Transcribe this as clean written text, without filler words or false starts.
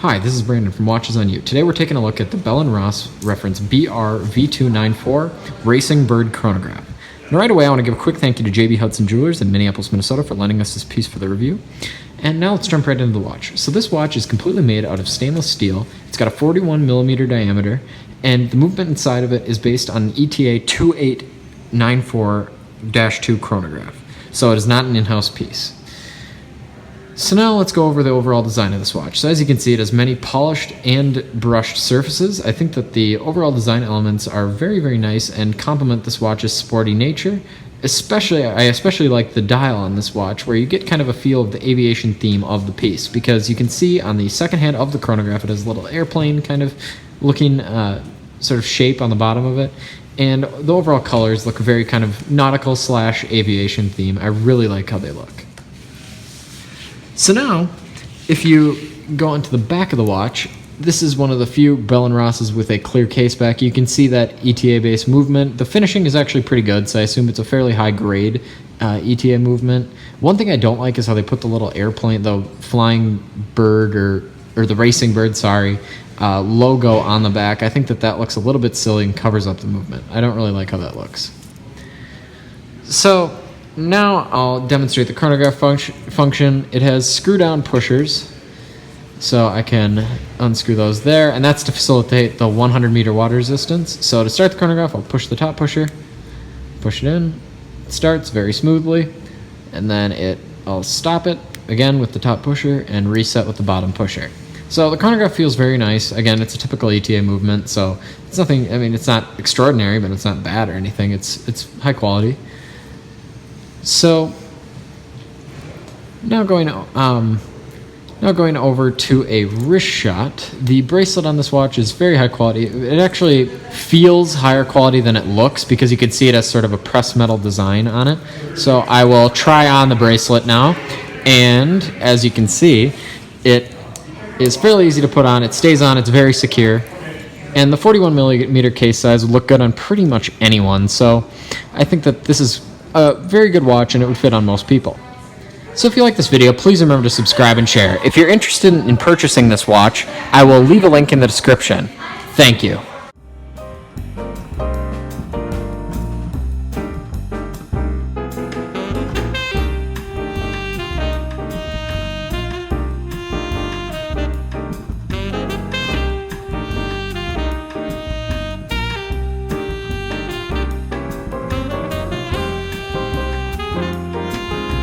Hi, this is Brandon from Watches on You. Today we're taking a look at the Bell & Ross reference BR V2-94 Racing Bird Chronograph. And right away I want to give a quick thank you to JB Hudson Jewelers in Minneapolis, Minnesota for lending us this piece for the review. And now let's jump right into the watch. So this watch is completely made out of stainless steel. It's got a 41mm diameter, and the movement inside of it is based on an ETA 2894-2 chronograph. So it is not an in-house piece. So now let's go over the overall design of this watch. So as you can see, it has many polished and brushed surfaces. I think that the overall design elements are very, very nice and complement this watch's sporty nature. I especially like the dial on this watch, where you get kind of a feel of the aviation theme of the piece, because you can see on the second hand of the chronograph it has a little airplane kind of looking sort of shape on the bottom of it. And the overall colors look very kind of nautical / aviation theme. I really like how they look. So now, if you go into the back of the watch, this is one of the few Bell & Rosses with a clear case back. You can see that ETA-based movement. The finishing is actually pretty good, so I assume it's a fairly high-grade ETA movement. One thing I don't like is how they put the little airplane, the flying bird, or the racing bird, logo on the back. I think that looks a little bit silly and covers up the movement. I don't really like how that looks. So now I'll demonstrate the chronograph function. It has screw-down pushers, so I can unscrew those there, and that's to facilitate the 100-meter water resistance. So to start the chronograph, I'll push the top pusher, push it in, it starts very smoothly, and then I'll stop it again with the top pusher and reset with the bottom pusher. So the chronograph feels very nice. Again, it's a typical ETA movement, so it's nothing, I mean, it's not extraordinary, but it's not bad or anything. It's high quality. So now going over to a wrist shot. The bracelet on this watch is very high quality. It actually feels higher quality than it looks, because you can see it has sort of a pressed metal design on it. So I will try on the bracelet now, and as you can see, it is fairly easy to put on. It stays on, it's very secure, and the 41mm case size would look good on pretty much anyone. So I think that this is a very good watch, and it would fit on most people. So if you like this video, please remember to subscribe and share. If you're interested in purchasing this watch, I will leave a link in the description. Thank you.